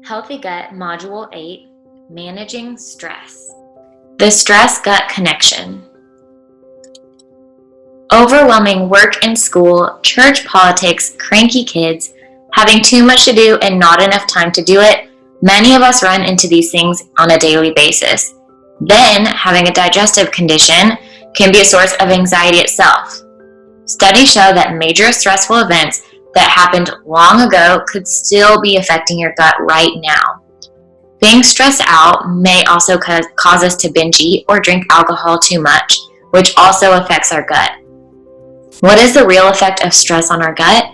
Healthy Gut Module 8, Managing Stress. The stress-gut connection. Overwhelming work and school, church politics, cranky kids, having too much to do and not enough time to do it, many of us run into these things on a daily basis. Then, having a digestive condition can be a source of anxiety itself. Studies show that major stressful events that happened long ago could still be affecting your gut right now. Being stressed out may also cause us to binge eat or drink alcohol too much, which also affects our gut. What is the real effect of stress on our gut?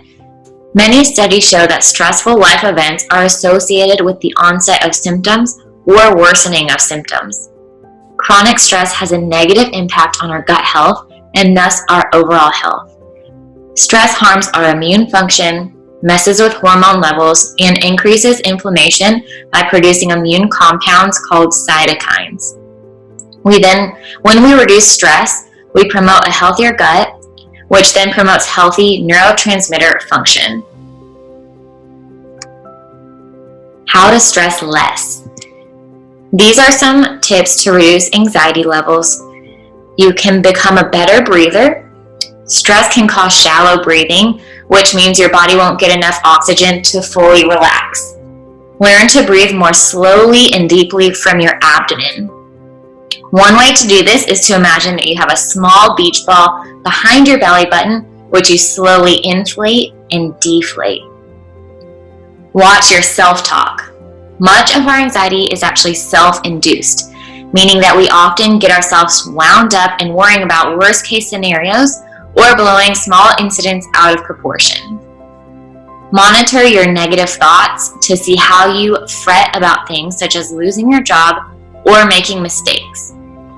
Many studies show that stressful life events are associated with the onset of symptoms or worsening of symptoms. Chronic stress has a negative impact on our gut health and thus our overall health. Stress harms our immune function, messes with hormone levels, and increases inflammation by producing immune compounds called cytokines. When we reduce stress, we promote a healthier gut, which then promotes healthy neurotransmitter function. How to stress less. These are some tips to reduce anxiety levels. You can become a better breather. Stress can cause shallow breathing, which means your body won't get enough oxygen to fully relax. Learn to breathe more slowly and deeply from your abdomen. One way to do this is to imagine that you have a small beach ball behind your belly button, which you slowly inflate and deflate. Watch your self-talk. Much of our anxiety is actually self-induced, meaning that we often get ourselves wound up and worrying about worst-case scenarios or blowing small incidents out of proportion. Monitor your negative thoughts to see how you fret about things such as losing your job or making mistakes.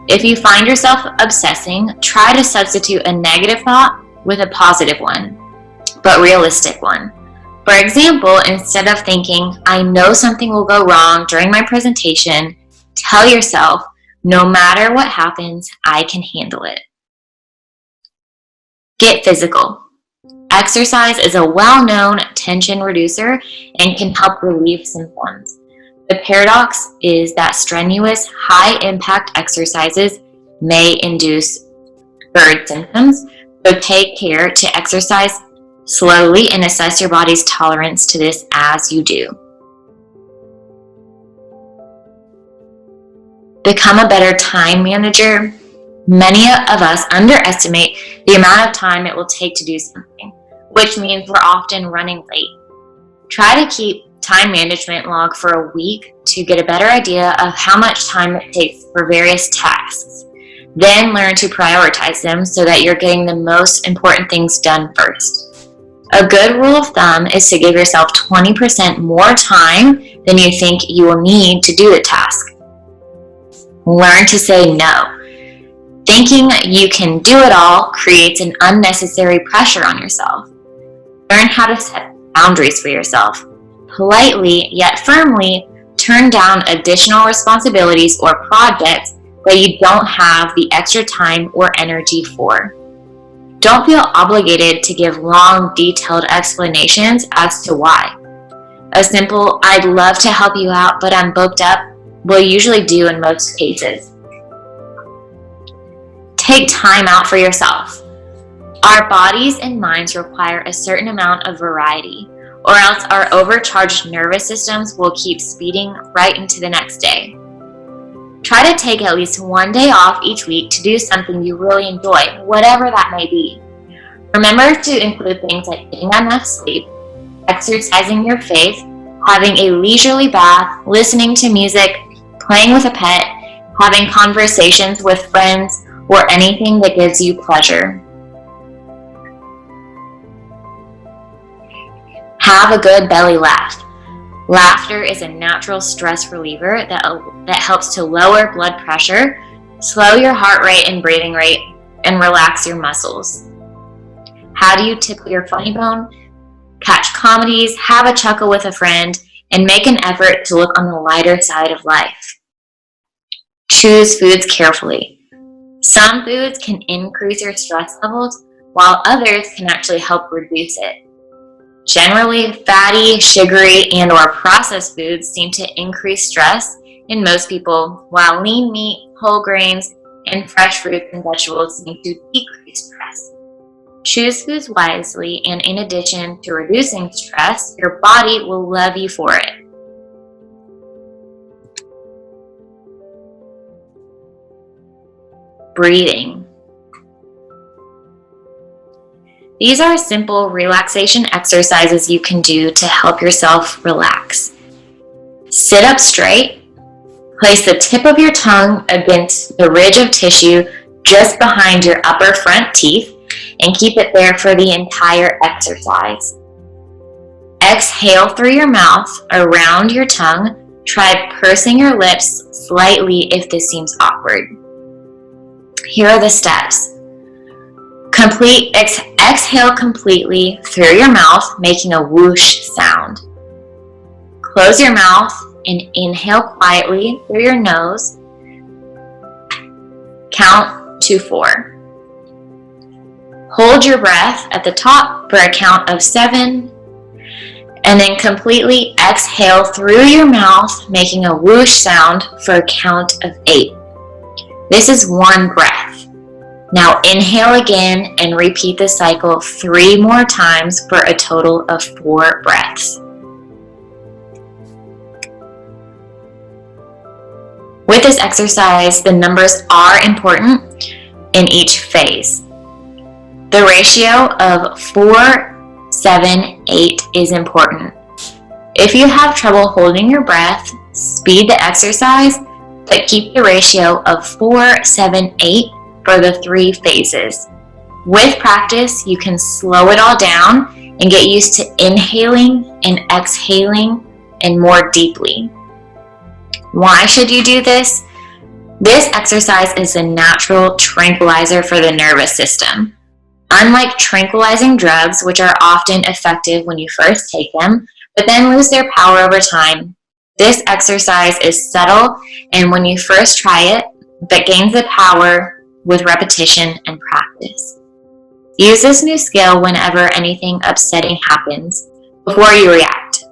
If you find yourself obsessing, try to substitute a negative thought with a positive one, but realistic one. For example, instead of thinking, I know something will go wrong during my presentation, tell yourself, no matter what happens, I can handle it. Get physical. Exercise is a well-known tension reducer and can help relieve symptoms. The paradox is that strenuous, high-impact exercises may induce GERD symptoms, so take care to exercise slowly and assess your body's tolerance to this as you do. Become a better time manager. Many of us underestimate the amount of time it will take to do something, which means we're often running late. Try to keep time management log for a week to get a better idea of how much time it takes for various tasks. Then learn to prioritize them so that you're getting the most important things done first. A good rule of thumb is to give yourself 20% more time than you think you will need to do the task. Learn to say no. Thinking you can do it all creates an unnecessary pressure on yourself. Learn how to set boundaries for yourself. Politely, yet firmly, turn down additional responsibilities or projects that you don't have the extra time or energy for. Don't feel obligated to give long, detailed explanations as to why. A simple, I'd love to help you out, but I'm booked up, will usually do in most cases. Take time out for yourself. Our bodies and minds require a certain amount of variety, or else our overcharged nervous systems will keep speeding right into the next day. Try to take at least one day off each week to do something you really enjoy, whatever that may be. Remember to include things like getting enough sleep, exercising your faith, having a leisurely bath, listening to music, playing with a pet, having conversations with friends, or anything that gives you pleasure. Have a good belly laugh. Laughter is a natural stress reliever that helps to lower blood pressure, slow your heart rate and breathing rate, and relax your muscles. How do you tickle your funny bone? Catch comedies, have a chuckle with a friend, and make an effort to look on the lighter side of life. Choose foods carefully. Some foods can increase your stress levels, while others can actually help reduce it. Generally, fatty, sugary, and/or processed foods seem to increase stress in most people, while lean meat, whole grains, and fresh fruits and vegetables seem to decrease stress. Choose foods wisely, and in addition to reducing stress, your body will love you for it. Breathing. These are simple relaxation exercises you can do to help yourself relax. Sit up straight. Place the tip of your tongue against the ridge of tissue just behind your upper front teeth and keep it there for the entire exercise. Exhale through your mouth around your tongue. Try pursing your lips slightly if this seems awkward. Here are the steps. Exhale completely through your mouth, making a whoosh sound. Close your mouth and inhale quietly through your nose. Count to 4. Hold your breath at the top for a count of 7, and then completely exhale through your mouth, making a whoosh sound for a count of 8. This is 1 breath. Now inhale again and repeat the cycle 3 more times for a total of 4 breaths. With this exercise, the numbers are important in each phase. The ratio of 4, 7, 8 is important. If you have trouble holding your breath, speed the exercise, but keep the ratio of 4, 7, 8 for the 3 phases. With practice, you can slow it all down and get used to inhaling and exhaling and more deeply. Why should you do this? This exercise is a natural tranquilizer for the nervous system. Unlike tranquilizing drugs, which are often effective when you first take them, but then lose their power over time, this exercise is subtle and when you first try it, but gains the power with repetition and practice. Use this new skill whenever anything upsetting happens before you react.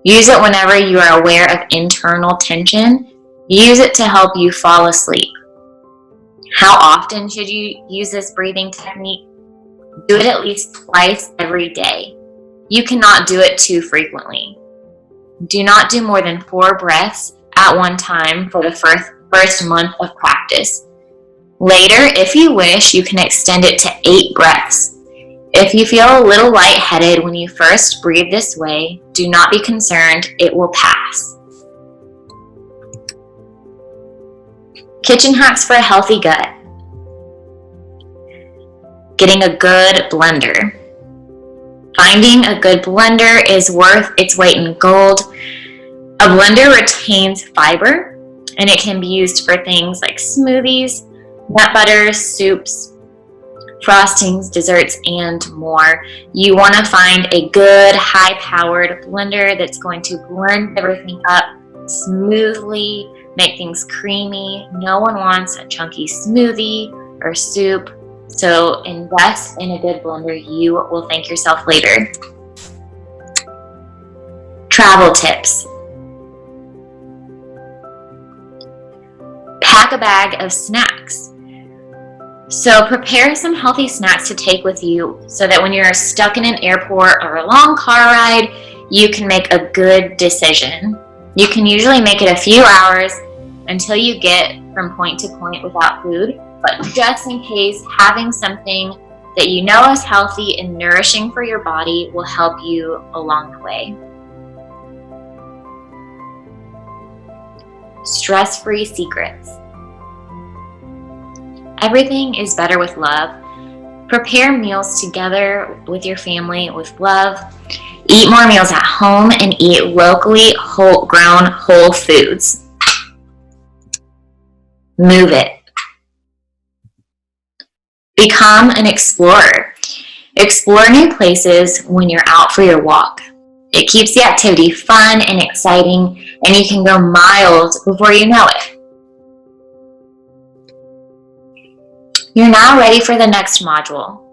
Use it whenever you are aware of internal tension. Use it to help you fall asleep. How often should you use this breathing technique? Do it at least twice every day. You cannot do it too frequently. Do not do more than 4 breaths at one time for the first month of practice. Later, if you wish, you can extend it to 8 breaths. If you feel a little lightheaded when you first breathe this way, do not be concerned, it will pass. Kitchen hacks for a healthy gut. Getting a good blender. Finding a good blender is worth its weight in gold. A blender retains fiber, and it can be used for things like smoothies, nut butters, soups, frostings, desserts, and more. You want to find a good, high-powered blender that's going to blend everything up smoothly, make things creamy. No one wants a chunky smoothie or soup, so invest in a good blender. You will thank yourself later. Travel tips. Pack a bag of snacks. So prepare some healthy snacks to take with you so that when you're stuck in an airport or a long car ride, you can make a good decision. You can usually make it a few hours until you get from point to point without food, but just in case, having something that you know is healthy and nourishing for your body will help you along the way. Stress-free secrets. Everything is better with love. Prepare meals together with your family with love. Eat more meals at home and eat locally grown whole foods. Move it. Become an explorer. Explore new places when you're out for your walk. It keeps the activity fun and exciting, and you can go miles before you know it. You're now ready for the next module.